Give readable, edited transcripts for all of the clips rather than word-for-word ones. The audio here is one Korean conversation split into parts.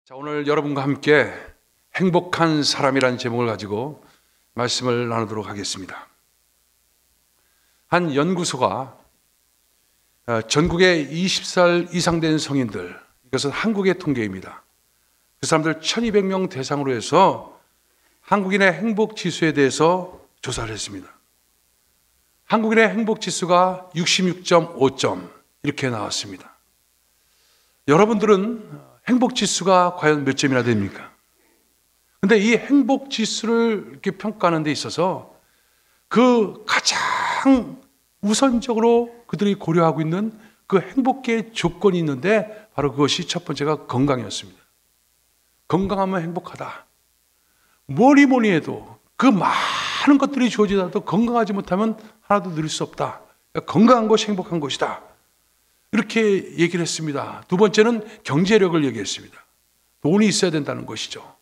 자, 오늘 여러분과 함께 행복한 사람이라는 제목을 가지고 말씀을 나누도록 하겠습니다. 한 연구소가 전국의 20살 이상 된 성인들, 이것은 한국의 통계입니다. 그 사람들 1200명 대상으로 해서 한국인의 행복지수에 대해서 조사를 했습니다. 한국인의 행복지수가 66.5점 이렇게 나왔습니다. 여러분들은 행복지수가 과연 몇 점이나 됩니까? 근데 이 행복지수를 이렇게 평가하는 데 있어서 그 가장 우선적으로 그들이 고려하고 있는 그 행복의 조건이 있는데 바로 그것이 첫 번째가 건강이었습니다. 건강하면 행복하다. 뭐니 해도 그 많은 것들이 주어지더라도 건강하지 못하면 하나도 누릴 수 없다. 그러니까 건강한 것이 행복한 것이다. 이렇게 얘기를 했습니다. 두 번째는 경제력을 얘기했습니다. 돈이 있어야 된다는 것이죠.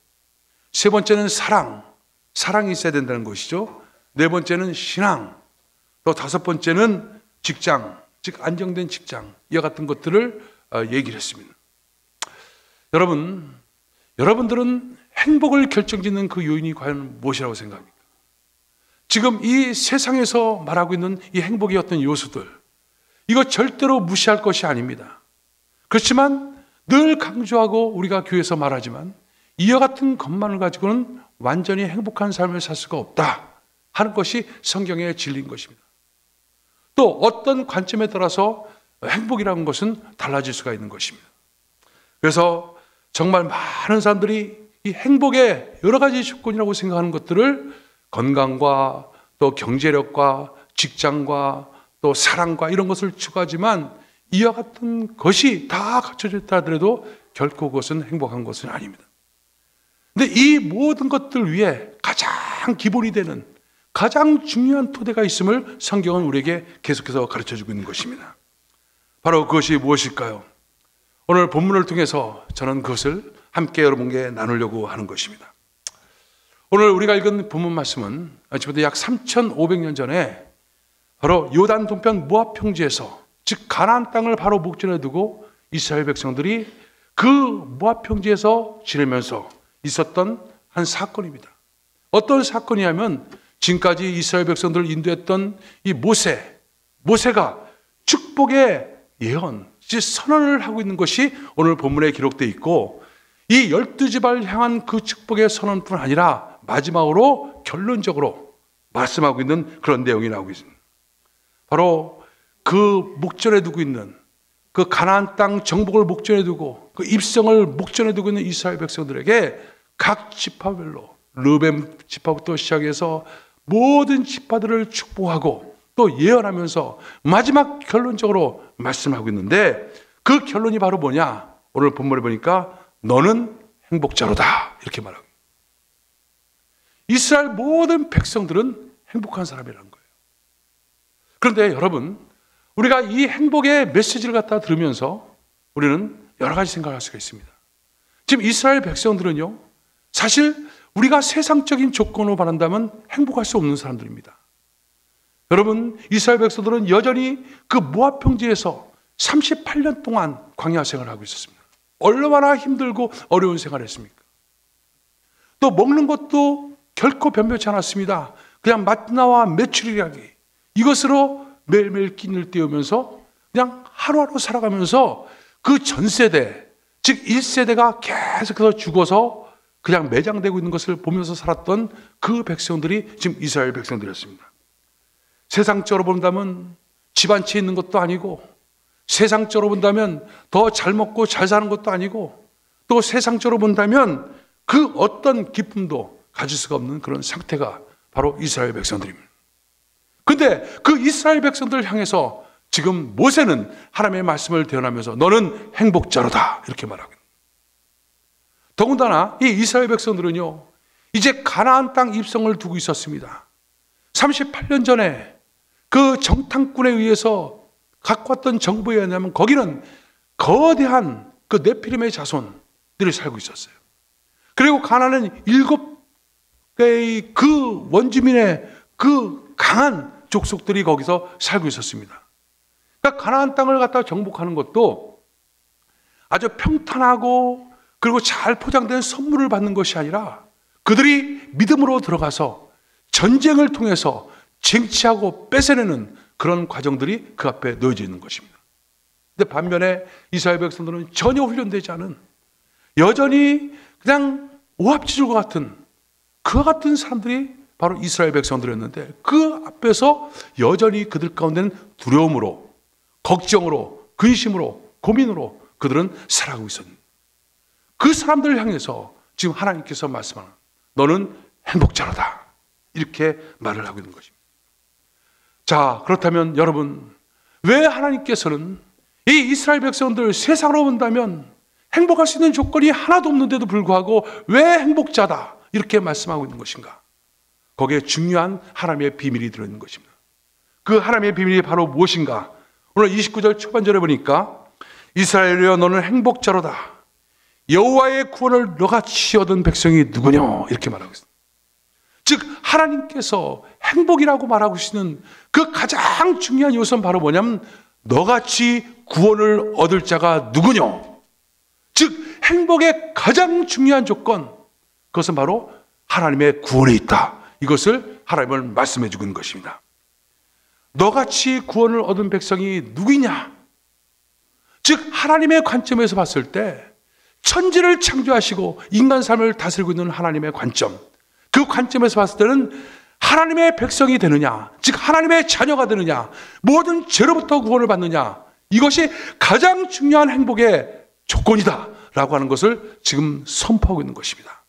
세 번째는 사랑이 있어야 된다는 것이죠. 네 번째는 신앙, 또 다섯 번째는 직장, 즉 안정된 직장, 이와 같은 것들을 얘기를 했습니다. 여러분들은 행복을 결정짓는 그 요인이 과연 무엇이라고 생각합니까? 지금 이 세상에서 말하고 있는 이 행복의 어떤 요소들, 이거 절대로 무시할 것이 아닙니다. 그렇지만 늘 강조하고 우리가 교회에서 말하지만 이와 같은 것만을 가지고는 완전히 행복한 삶을 살 수가 없다 하는 것이 성경의 진리인 것입니다. 또 어떤 관점에 따라서 행복이라는 것은 달라질 수가 있는 것입니다. 그래서 정말 많은 사람들이 이 행복의 여러 가지 조건이라고 생각하는 것들을 건강과 또 경제력과 직장과 또 사랑과 이런 것을 추구하지만 이와 같은 것이 다 갖춰져 있다 하더라도 결코 그것은 행복한 것은 아닙니다. 근데 이 모든 것들 위에 가장 기본이 되는 가장 중요한 토대가 있음을 성경은 우리에게 계속해서 가르쳐주고 있는 것입니다. 바로 그것이 무엇일까요? 오늘 본문을 통해서 저는 그것을 함께 여러분께 나누려고 하는 것입니다. 오늘 우리가 읽은 본문 말씀은 지금부터 약 3,500년 전에 바로 요단 동편 모압 평지에서, 즉 가나안 땅을 바로 목전에 두고 이스라엘 백성들이 그 모압 평지에서 지내면서 있었던 한 사건입니다. 어떤 사건이냐면 지금까지 이스라엘 백성들을 인도했던 이 모세가 축복의 예언, 즉 선언을 하고 있는 것이 오늘 본문에 기록되어 있고, 이 12지파를 향한 그 축복의 선언뿐 아니라 마지막으로 결론적으로 말씀하고 있는 그런 내용이 나오고 있습니다. 바로 그 목전에 두고 있는 그 가나안 땅 정복을 목전에 두고 그 입성을 목전에 두고 있는 이스라엘 백성들에게 각 지파별로 르벤 지파부터 시작해서 모든 지파들을 축복하고 또 예언하면서 마지막 결론적으로 말씀하고 있는데, 그 결론이 바로 뭐냐? 오늘 본문에 보니까 너는 행복자로다 이렇게 말하고, 이스라엘 모든 백성들은 행복한 사람이라는 거예요. 그런데 여러분, 우리가 이 행복의 메시지를 갖다 들으면서 우리는 여러 가지 생각을 할 수가 있습니다. 지금 이스라엘 백성들은요, 사실 우리가 세상적인 조건으로 말한다면 행복할 수 없는 사람들입니다. 여러분, 이스라엘 백성들은 여전히 그 모압 평지에서 38년 동안 광야 생활을 하고 있었습니다. 얼마나 힘들고 어려운 생활을 했습니까? 또 먹는 것도 결코 변변치 않았습니다. 그냥 맛나와 메추리라기, 이것으로 매일매일 끼니를 때우면서 그냥 하루하루 살아가면서 그 전 세대, 즉 1세대가 계속해서 죽어서 그냥 매장되고 있는 것을 보면서 살았던 그 백성들이 지금 이스라엘 백성들이었습니다. 세상적으로 본다면 집안치에 있는 것도 아니고, 세상적으로 본다면 더 잘 먹고 잘 사는 것도 아니고, 또 세상적으로 본다면 그 어떤 기쁨도 가질 수가 없는 그런 상태가 바로 이스라엘 백성들입니다. 근데 그 이스라엘 백성들을 향해서 지금 모세는 하나님의 말씀을 대언하면서 너는 행복자로다 이렇게 말하고 있습니다. 더군다나 이 이스라엘 백성들은요, 이제 가나안 땅 입성을 두고 있었습니다. 38년 전에 그 정탐꾼에 의해서 갖고 왔던 정보에 의하면 거기는 거대한 그 네피림의 자손들이 살고 있었어요. 그리고 가나안은 7개의 그 원주민의 그 강한 족속들이 거기서 살고 있었습니다. 그러니까 가나안 땅을 갖다 정복하는 것도 아주 평탄하고 그리고 잘 포장된 선물을 받는 것이 아니라 그들이 믿음으로 들어가서 전쟁을 통해서 쟁취하고 뺏어내는 그런 과정들이 그 앞에 놓여져 있는 것입니다. 근데 반면에 이스라엘 백성들은 전혀 훈련되지 않은 여전히 그냥 오합지졸과 같은 그와 같은 사람들이 바로 이스라엘 백성들이었는데 그 앞에서 여전히 그들 가운데는 두려움으로, 걱정으로, 근심으로, 고민으로 그들은 살아가고 있었는데 그 사람들을 향해서 지금 하나님께서 말씀하는 너는 행복자로다 이렇게 말을 하고 있는 것입니다. 자, 그렇다면 여러분, 왜 하나님께서는 이 이스라엘 백성들 세상으로 본다면 행복할 수 있는 조건이 하나도 없는데도 불구하고 왜 행복자다 이렇게 말씀하고 있는 것인가? 거기에 중요한 하나님의 비밀이 들어있는 것입니다. 그 하나님의 비밀이 바로 무엇인가? 오늘 29절 초반절에 보니까 이스라엘이여 너는 행복자로다. 여호와의 구원을 너같이 얻은 백성이 누구냐? 이렇게 말하고 있습니다. 즉 하나님께서 행복이라고 말하고 계시는 그 가장 중요한 요소는 바로 뭐냐면 너같이 구원을 얻을 자가 누구냐? 즉 행복의 가장 중요한 조건, 그것은 바로 하나님의 구원에 있다. 이것을 하나님을 말씀해 주는 것입니다. 너같이 구원을 얻은 백성이 누구냐? 즉 하나님의 관점에서 봤을 때 천지를 창조하시고 인간 삶을 다스리고 있는 하나님의 관점, 그 관점에서 봤을 때는 하나님의 백성이 되느냐, 즉 하나님의 자녀가 되느냐, 모든 죄로부터 구원을 받느냐, 이것이 가장 중요한 행복의 조건이다 라고 하는 것을 지금 선포하고 있는 것입니다.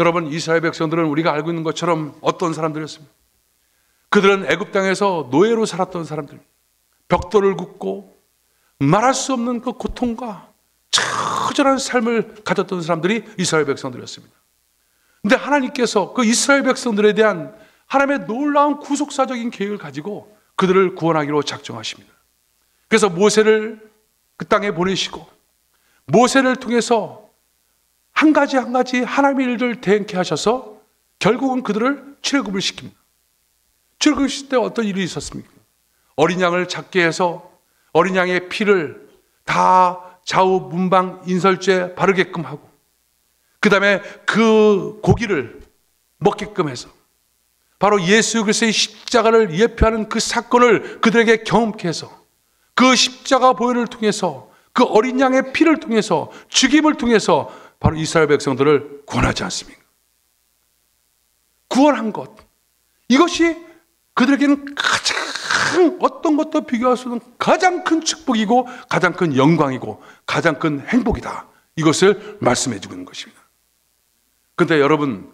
여러분, 이스라엘 백성들은 우리가 알고 있는 것처럼 어떤 사람들이었습니까? 그들은 애굽 땅에서 노예로 살았던 사람들, 벽돌을 굽고 말할 수 없는 그 고통과 처절한 삶을 가졌던 사람들이 이스라엘 백성들이었습니다. 근데 하나님께서 그 이스라엘 백성들에 대한 하나님의 놀라운 구속사적인 계획을 가지고 그들을 구원하기로 작정하십니다. 그래서 모세를 그 땅에 보내시고 모세를 통해서 한 가지 한 가지 하나님의 일들을 대행케 하셔서 결국은 그들을 출애굽을 시킵니다. 출애굽을 시킬 때 어떤 일이 있었습니까? 어린 양을 잡게 해서 어린 양의 피를 다 좌우 문방 인설주에 바르게끔 하고 그 다음에 그 고기를 먹게끔 해서 바로 예수 그리스도의 십자가를 예표하는 그 사건을 그들에게 경험케 해서 그 십자가 보혈을 통해서 그 어린 양의 피를 통해서 죽임을 통해서 바로 이스라엘 백성들을 구원하지 않습니까? 구원한 것, 이것이 그들에게는 가장 어떤 것도 비교할 수 없는 가장 큰 축복이고 가장 큰 영광이고 가장 큰 행복이다. 이것을 말씀해 주고 있는 것입니다. 그런데 여러분,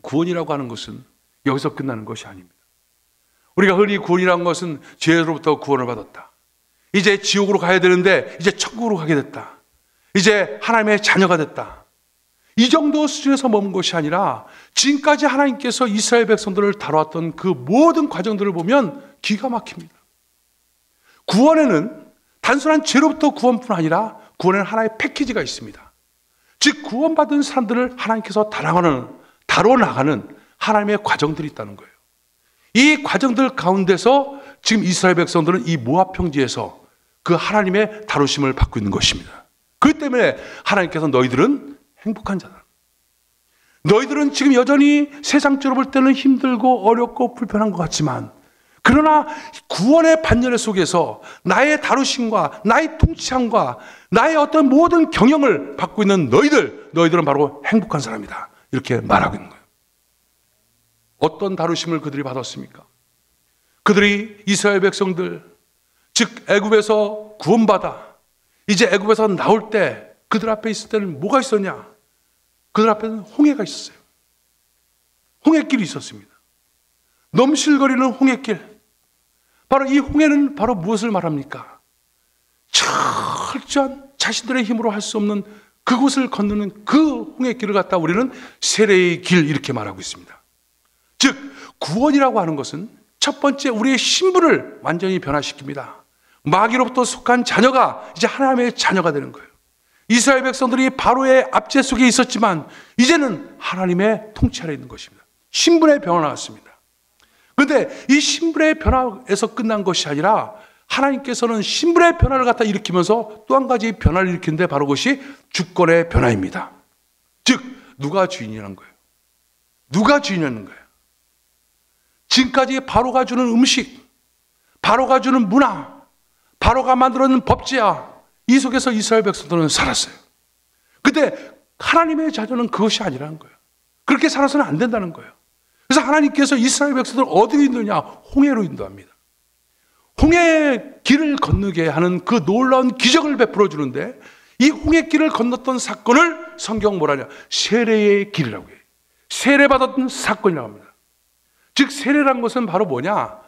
구원이라고 하는 것은 여기서 끝나는 것이 아닙니다. 우리가 흔히 구원이라는 것은 죄로부터 구원을 받았다. 이제 지옥으로 가야 되는데 이제 천국으로 가게 됐다. 이제 하나님의 자녀가 됐다. 이 정도 수준에서 머문 것이 아니라 지금까지 하나님께서 이스라엘 백성들을 다뤄왔던 그 모든 과정들을 보면 기가 막힙니다. 구원에는 단순한 죄로부터 구원뿐 아니라 구원에는 하나의 패키지가 있습니다. 즉 구원받은 사람들을 하나님께서 다뤄나가는 하나님의 과정들이 있다는 거예요. 이 과정들 가운데서 지금 이스라엘 백성들은 이 모압 평지에서 그 하나님의 다루심을 받고 있는 것입니다. 그렇기 때문에 하나님께서 너희들은 행복한 자다. 너희들은 지금 여전히 세상적으로 볼 때는 힘들고 어렵고 불편한 것 같지만 그러나 구원의 반열 속에서 나의 다루심과 나의 통치함과 나의 어떤 모든 경영을 받고 있는 너희들은 바로 행복한 사람이다. 이렇게 말하고 있는 거예요. 어떤 다루심을 그들이 받았습니까? 그들이 이스라엘 백성들, 즉 애굽에서 구원받아 이제 애굽에서 나올 때 그들 앞에 있을 때는 뭐가 있었냐? 그들 앞에는 홍해가 있었어요. 홍해길이 있었습니다. 넘실거리는 홍해길. 바로 이 홍해는 바로 무엇을 말합니까? 철저한 자신들의 힘으로 할 수 없는 그곳을 건너는 그 홍해길을 갖다 우리는 세례의 길 이렇게 말하고 있습니다. 즉 구원이라고 하는 것은 첫 번째 우리의 신분을 완전히 변화시킵니다. 마귀로부터 속한 자녀가 이제 하나님의 자녀가 되는 거예요. 이스라엘 백성들이 바로의 압제 속에 있었지만 이제는 하나님의 통치 아래 있는 것입니다. 신분의 변화가 나왔습니다. 그런데 이 신분의 변화에서 끝난 것이 아니라 하나님께서는 신분의 변화를 갖다 일으키면서 또 한 가지 변화를 일으키는데 바로 그것이 주권의 변화입니다. 즉 누가 주인이라는 거예요. 누가 주인이라는 거예요. 지금까지 바로가 주는 음식, 바로가 주는 문화, 바로가 만들어낸 법제야, 이 속에서 이스라엘 백성들은 살았어요. 근데 하나님의 자녀는 그것이 아니라는 거예요. 그렇게 살아서는 안 된다는 거예요. 그래서 하나님께서 이스라엘 백성들을 어디로 인도하냐? 홍해로 인도합니다. 홍해의 길을 건너게 하는 그 놀라운 기적을 베풀어 주는데, 이 홍해길을 건넜던 사건을 성경 뭐라냐? 세례의 길이라고 해요. 세례받았던 사건이라고 합니다. 즉 세례란 것은 바로 뭐냐?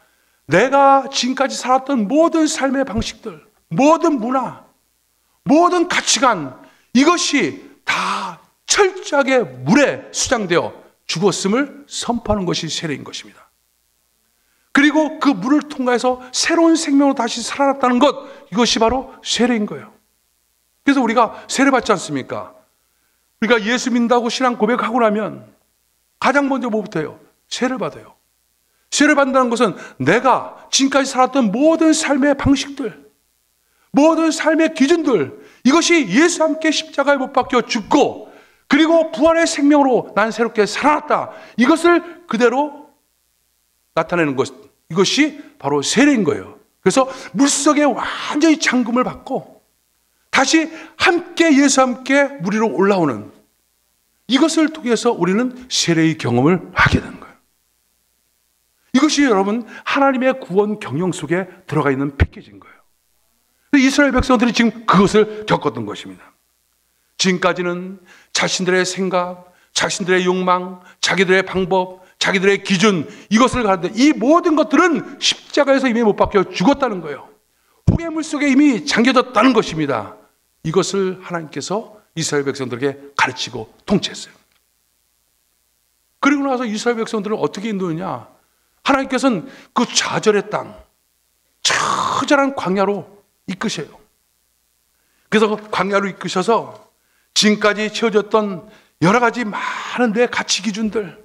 내가 지금까지 살았던 모든 삶의 방식들, 모든 문화, 모든 가치관, 이것이 다 철저하게 물에 수장되어 죽었음을 선포하는 것이 세례인 것입니다. 그리고 그 물을 통과해서 새로운 생명으로 다시 살아났다는 것, 이것이 바로 세례인 거예요. 그래서 우리가 세례 받지 않습니까? 우리가 예수 믿는다고 신앙 고백하고 나면 가장 먼저 뭐부터 해요? 세례를 받아요. 세례를 받는다는 것은 내가 지금까지 살았던 모든 삶의 방식들, 모든 삶의 기준들, 이것이 예수와 함께 십자가에 못 박혀 죽고 그리고 부활의 생명으로 난 새롭게 살아났다, 이것을 그대로 나타내는 것, 이것이 바로 세례인 거예요. 그래서 물속에 완전히 잠금을 받고 다시 함께 예수와 함께 물 위로 올라오는, 이것을 통해서 우리는 세례의 경험을 하게 되는 거예요. 이것이 여러분 하나님의 구원 경영 속에 들어가 있는 패키지인 거예요. 이스라엘 백성들이 지금 그것을 겪었던 것입니다. 지금까지는 자신들의 생각, 자신들의 욕망, 자기들의 방법, 자기들의 기준, 이것을 가는데 이 모든 것들은 십자가에서 이미 못 박혀 죽었다는 거예요. 홍해물 속에 이미 잠겨졌다는 것입니다. 이것을 하나님께서 이스라엘 백성들에게 가르치고 통치했어요. 그리고 나서 이스라엘 백성들은 어떻게 인도했냐? 하나님께서는 그 좌절의 땅, 처절한 광야로 이끄셔요. 그래서 광야로 이끄셔서 지금까지 채워졌던 여러 가지 많은 내 가치 기준들,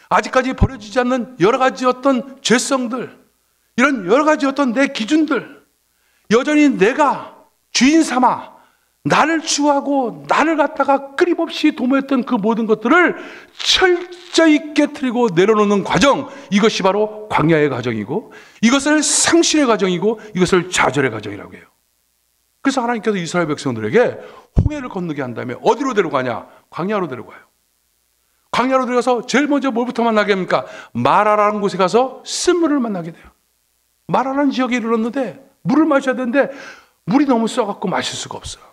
아직까지 버려지지 않는 여러 가지 어떤 죄성들, 이런 여러 가지 어떤 내 기준들, 여전히 내가 주인 삼아 나를 추구하고 나를 갖다가 끊임없이 도모했던 그 모든 것들을 철저히 깨트리고 내려놓는 과정, 이것이 바로 광야의 과정이고, 이것을 상실의 과정이고, 이것을 좌절의 과정이라고 해요. 그래서 하나님께서 이스라엘 백성들에게 홍해를 건너게 한 다음에 어디로 데려가냐? 광야로 데려가요. 광야로 들어가서 제일 먼저 뭘부터 만나게 합니까? 마라라는 곳에 가서 쓴물을 만나게 돼요. 마라라는 지역에 이르렀는데 물을 마셔야 되는데 물이 너무 써갖고 마실 수가 없어요.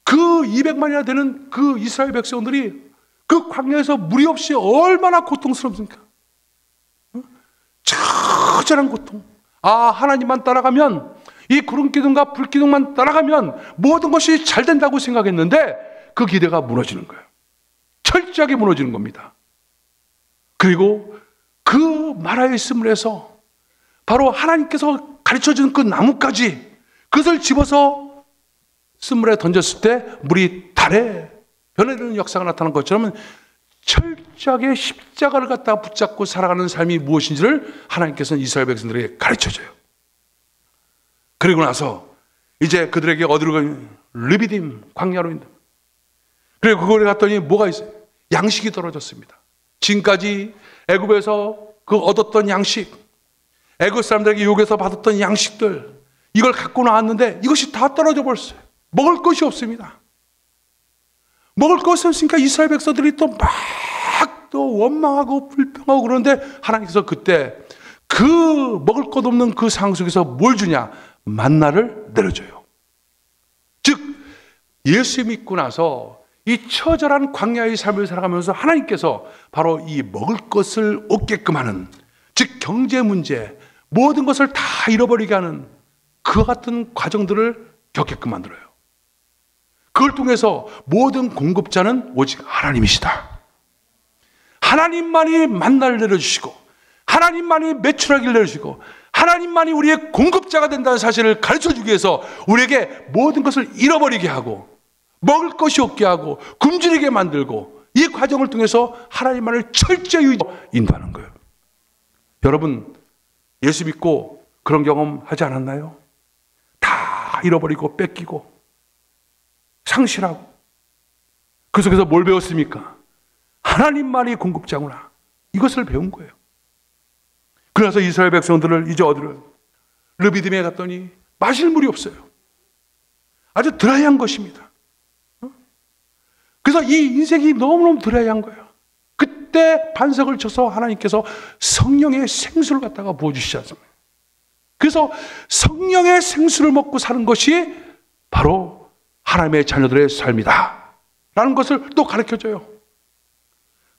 그 200만이나 되는 그 이스라엘 백성들이 그 광야에서 물이 없이 얼마나 고통스럽습니까? 처절한 고통. 아, 하나님만 따라가면, 이 구름 기둥과 불 기둥만 따라가면 모든 것이 잘 된다고 생각했는데 그 기대가 무너지는 거예요. 철저하게 무너지는 겁니다. 그리고 그 마라의 쓴물에서 바로 하나님께서 가르쳐준 그 나뭇가지, 그것을 집어서 쓴물에 던졌을 때 물이 달에 변해되는 역사가 나타난 것처럼 철저하게 십자가를 갖다 붙잡고 살아가는 삶이 무엇인지를 하나님께서는 이스라엘 백성들에게 가르쳐줘요. 그리고 나서 이제 그들에게 어디로 가면 르비딤 광야로 인도. 그리고 그걸 갔더니 뭐가 있어요? 양식이 떨어졌습니다. 지금까지 애굽에서 그 얻었던 양식, 애굽 사람들에게 요구해서 받았던 양식들, 이걸 갖고 나왔는데 이것이 다 떨어져 버렸어요. 먹을 것이 없습니다. 먹을 것이 없으니까 이스라엘 백성들이 또 막 또 원망하고 불평하고 그러는데 하나님께서 그때 그 먹을 것 없는 그 상황 속에서 뭘 주냐? 만나를 내려줘요. 즉 예수 믿고 나서 이 처절한 광야의 삶을 살아가면서 하나님께서 바로 이 먹을 것을 얻게끔 하는, 즉 경제 문제, 모든 것을 다 잃어버리게 하는 그 같은 과정들을 겪게끔 만들어요. 그걸 통해서 모든 공급자는 오직 하나님이시다. 하나님만이 만나를 내려주시고, 하나님만이 매출하기를 내려주시고, 하나님만이 우리의 공급자가 된다는 사실을 가르쳐주기 위해서 우리에게 모든 것을 잃어버리게 하고 먹을 것이 없게 하고 굶주리게 만들고, 이 과정을 통해서 하나님만을 철저히 인도하는 거예요. 여러분, 예수 믿고 그런 경험 하지 않았나요? 다 잃어버리고 뺏기고 상실하고. 그 속에서 뭘 배웠습니까? 하나님만이 공급자구나. 이것을 배운 거예요. 그래서 이스라엘 백성들을 이제 어디를 르비딤에 갔더니 마실 물이 없어요. 아주 드라이한 것입니다. 그래서 이 인생이 너무너무 드라이한 거예요. 그때 반석을 쳐서 하나님께서 성령의 생수를 갖다가 부어주시지 않습니까? 그래서 성령의 생수를 먹고 사는 것이 바로 하나님의 자녀들의 삶이다 라는 것을 또 가르쳐줘요.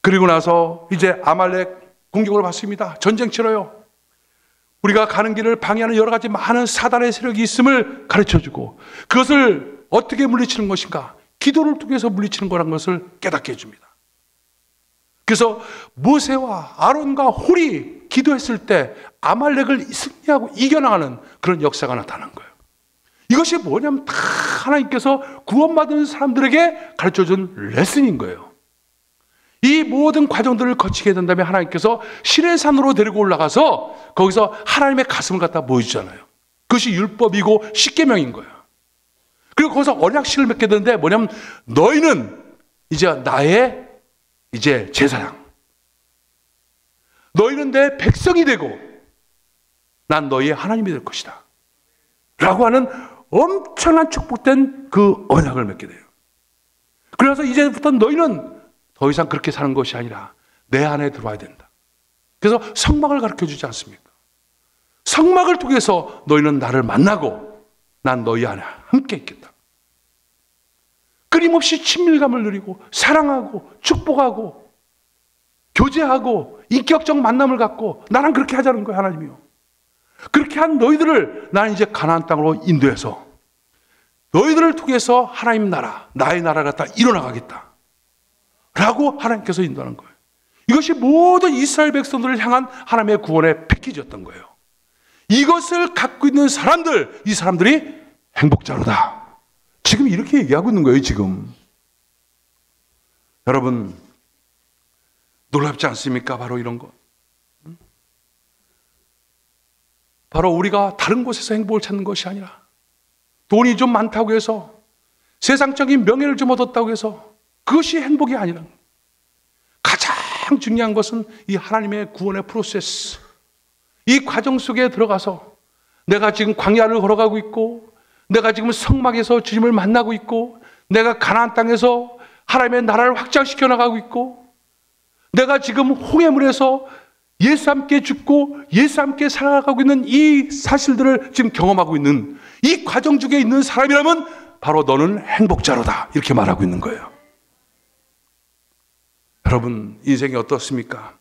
그리고 나서 이제 아말렉 공격을 받습니다. 전쟁 치러요. 우리가 가는 길을 방해하는 여러 가지 많은 사단의 세력이 있음을 가르쳐주고, 그것을 어떻게 물리치는 것인가? 기도를 통해서 물리치는 거라는 것을 깨닫게 해줍니다. 그래서 모세와 아론과 홀이 기도했을 때 아말렉을 승리하고 이겨나가는 그런 역사가 나타난 거예요. 이것이 뭐냐면 다 하나님께서 구원받은 사람들에게 가르쳐준 레슨인 거예요. 이 모든 과정들을 거치게 된다면 하나님께서 시내산으로 데리고 올라가서 거기서 하나님의 가슴을 갖다 보여주잖아요. 그것이 율법이고 십계명인 거예요. 그리고 거기서 언약식을 맺게 되는데 뭐냐면 너희는 이제 나의 이제 제사장, 너희는 내 백성이 되고 난 너희의 하나님이 될 것이다 라고 하는 엄청난 축복된 그 언약을 맺게 돼요. 그래서 이제부터 너희는 더 이상 그렇게 사는 것이 아니라 내 안에 들어와야 된다. 그래서 성막을 가르쳐 주지 않습니까? 성막을 통해서 너희는 나를 만나고 난 너희 안에 함께 있겠다. 끊임없이 친밀감을 누리고 사랑하고 축복하고 교제하고 인격적 만남을 갖고 나랑 그렇게 하자는 거예요, 하나님이요. 그렇게 한 너희들을 나는 이제 가나안 땅으로 인도해서 너희들을 통해서 하나님 나라, 나의 나라가 다 일어나가겠다 라고 하나님께서 인도하는 거예요. 이것이 모든 이스라엘 백성들을 향한 하나님의 구원의 패키지였던 거예요. 이것을 갖고 있는 사람들, 이 사람들이 행복자로다. 지금 이렇게 얘기하고 있는 거예요, 지금. 여러분, 놀랍지 않습니까? 바로 이런 것. 바로 우리가 다른 곳에서 행복을 찾는 것이 아니라 돈이 좀 많다고 해서 세상적인 명예를 좀 얻었다고 해서 그것이 행복이 아니라 가장 중요한 것은 이 하나님의 구원의 프로세스, 이 과정 속에 들어가서 내가 지금 광야를 걸어가고 있고 내가 지금 성막에서 주님을 만나고 있고 내가 가나안 땅에서 하나님의 나라를 확장시켜 나가고 있고 내가 지금 홍해물에서 예수 함께 죽고 예수 함께 살아가고 있는 이 사실들을 지금 경험하고 있는 이 과정 중에 있는 사람이라면 바로 너는 행복자로다 이렇게 말하고 있는 거예요. 여러분, 인생이 어떻습니까?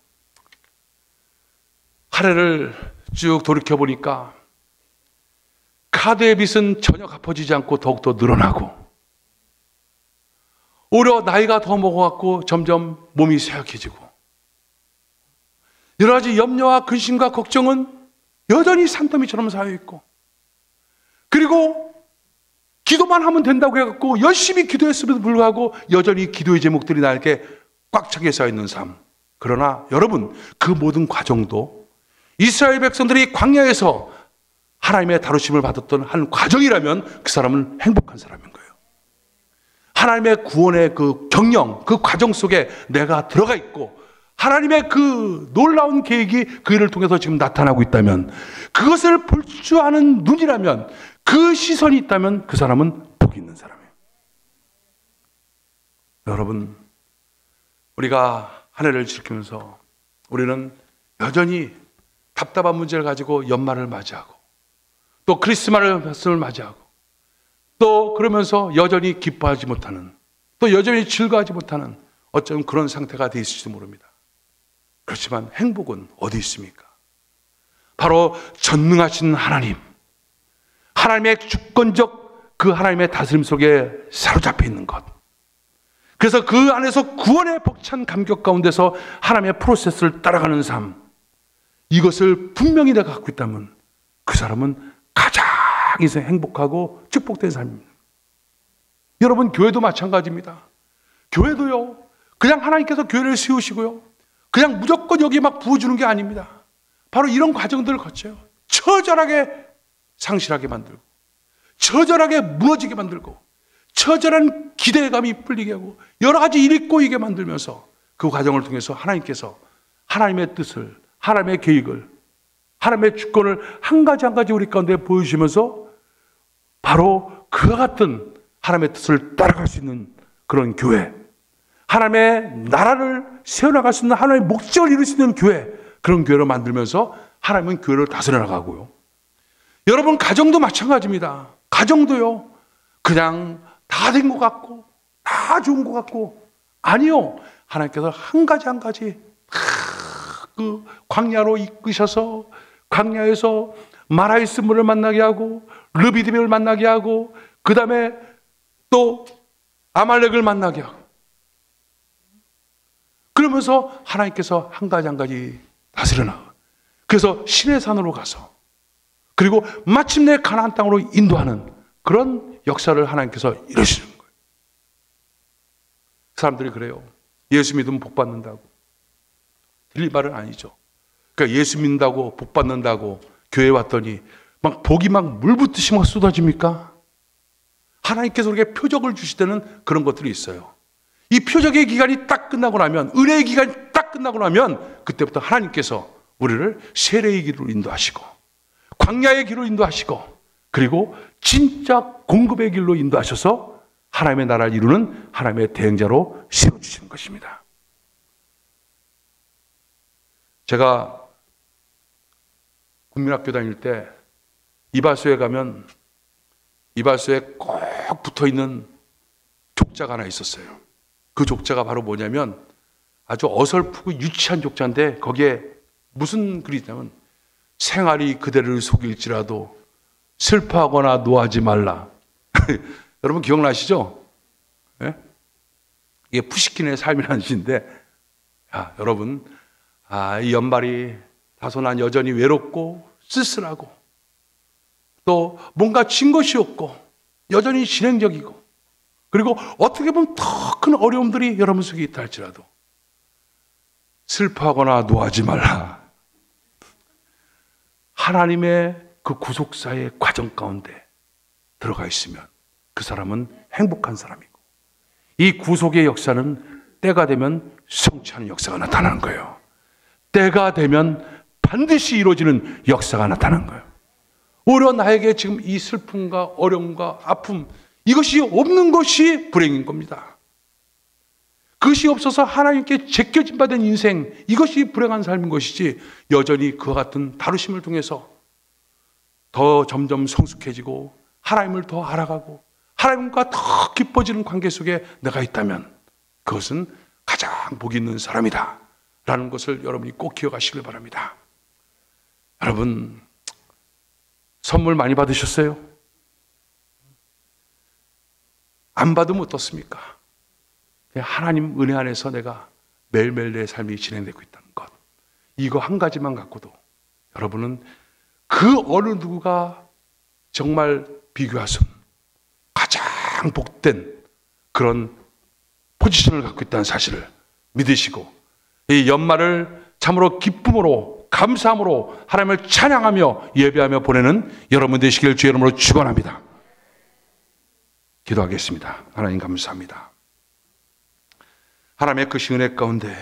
한 해를 쭉 돌이켜보니까 카드의 빚은 전혀 갚아지지 않고 더욱더 늘어나고 오히려 나이가 더 먹어갖고 점점 몸이 쇠약해지고 여러 가지 염려와 근심과 걱정은 여전히 산더미처럼 쌓여있고 그리고 기도만 하면 된다고 해갖고 열심히 기도했음에도 불구하고 여전히 기도의 제목들이 나에게 꽉 차게 쌓여있는 삶. 그러나 여러분, 그 모든 과정도 이스라엘 백성들이 광야에서 하나님의 다루심을 받았던 한 과정이라면 그 사람은 행복한 사람인 거예요. 하나님의 구원의 그 경영, 그 과정 속에 내가 들어가 있고 하나님의 그 놀라운 계획이 그 일을 통해서 지금 나타나고 있다면 그것을 볼 줄 아는 눈이라면 그 시선이 있다면 그 사람은 복이 있는 사람이에요. 여러분, 우리가 한 해를 지키면서 우리는 여전히 답답한 문제를 가지고 연말을 맞이하고 또 크리스마스를 맞이하고 또 그러면서 여전히 기뻐하지 못하는 또 여전히 즐거워하지 못하는 어쩌면 그런 상태가 돼 있을지도 모릅니다. 그렇지만 행복은 어디 있습니까? 바로 전능하신 하나님, 하나님의 주권적 그 하나님의 다스림 속에 사로잡혀 있는 것. 그래서 그 안에서 구원의 벅찬 감격 가운데서 하나님의 프로세스를 따라가는 삶, 이것을 분명히 내가 갖고 있다면 그 사람은 가장 인생 행복하고 축복된 삶입니다. 여러분, 교회도 마찬가지입니다. 교회도요, 그냥 하나님께서 교회를 세우시고요 그냥 무조건 여기 막 부어주는 게 아닙니다. 바로 이런 과정들을 거쳐요. 처절하게 상실하게 만들고, 처절하게 무너지게 만들고, 처절한 기대감이 풀리게 하고, 여러 가지 일이 꼬이게 만들면서 그 과정을 통해서 하나님께서 하나님의 뜻을, 하나님의 계획을, 하나님의 주권을 한 가지 한 가지 우리 가운데 보여주시면서 바로 그와 같은 하나님의 뜻을 따라갈 수 있는 그런 교회, 하나님의 나라를 세워나갈 수 있는 하나님의 목적을 이룰 수 있는 교회, 그런 교회를 만들면서 하나님은 교회를 다스려 나가고요. 여러분 가정도 마찬가지입니다. 가정도요, 그냥 다 된 것 같고 다 좋은 것 같고, 아니요, 하나님께서 한 가지 한 가지 그 광야로 이끄셔서 광야에서 마라이스물을 만나게 하고 르비딤을 만나게 하고 그 다음에 또 아말렉을 만나게 하고, 그러면서 하나님께서 한 가지 한 가지 다스려 나가. 그래서 시내산으로 가서, 그리고 마침내 가나안 땅으로 인도하는 그런 역사를 하나님께서 이루시는 거예요. 사람들이 그래요. 예수 믿으면 복 받는다고. 틀린 말은 아니죠. 그러니까 예수 믿는다고 복 받는다고 교회 왔더니 막 복이 막 물붓듯이 막 쏟아집니까? 하나님께서 우리에게 표적을 주실 때는 그런 것들이 있어요. 이 표적의 기간이 딱 끝나고 나면, 은혜의 기간이 딱 끝나고 나면 그때부터 하나님께서 우리를 세례의 길로 인도하시고 광야의 길로 인도하시고, 그리고 진짜 공급의 길로 인도하셔서 하나님의 나라를 이루는 하나님의 대행자로 세워주시는 것입니다. 제가 국민학교 다닐 때 이발소에 가면 이발소에 꼭 붙어있는 족자가 하나 있었어요. 그 족자가 바로 뭐냐면 아주 어설프고 유치한 족자인데 거기에 무슨 글이 있냐면, 생활이 그대를 속일지라도 슬퍼하거나 노하지 말라. 여러분 기억나시죠? 네? 이게 푸시킨의 삶이라는 시인데, 여러분, 이 연말이 다소 난 여전히 외롭고 쓸쓸하고 또 뭔가 진 것이 없고 여전히 진행적이고, 그리고 어떻게 보면 더 큰 어려움들이 여러분 속에 있다 할지라도 슬퍼하거나 노하지 말라. 하나님의 그 구속사의 과정 가운데 들어가 있으면 그 사람은 행복한 사람이고, 이 구속의 역사는 때가 되면 성취하는 역사가 나타나는 거예요. 때가 되면 반드시 이루어지는 역사가 나타나는 거예요. 오히려 나에게 지금 이 슬픔과 어려움과 아픔, 이것이 없는 것이 불행인 겁니다. 그것이 없어서 하나님께 제껴진 바 된 인생, 이것이 불행한 삶인 것이지, 여전히 그와 같은 다루심을 통해서 더 점점 성숙해지고 하나님을 더 알아가고 하나님과 더 깊어지는 관계 속에 내가 있다면 그것은 가장 복 있는 사람이다 라는 것을 여러분이 꼭 기억하시길 바랍니다. 여러분, 선물 많이 받으셨어요? 안 받으면 어떻습니까? 하나님 은혜 안에서 내가 매일매일 내 삶이 진행되고 있다는 것, 이거 한 가지만 갖고도 여러분은 그 어느 누구가 정말 비교할 수 없는 가장 복된 그런 포지션을 갖고 있다는 사실을 믿으시고, 이 연말을 참으로 기쁨으로 감사함으로 하나님을 찬양하며 예배하며 보내는 여러분 되시길 주의 이름으로 축원합니다. 기도하겠습니다. 하나님 감사합니다. 하나님의 그 은혜 가운데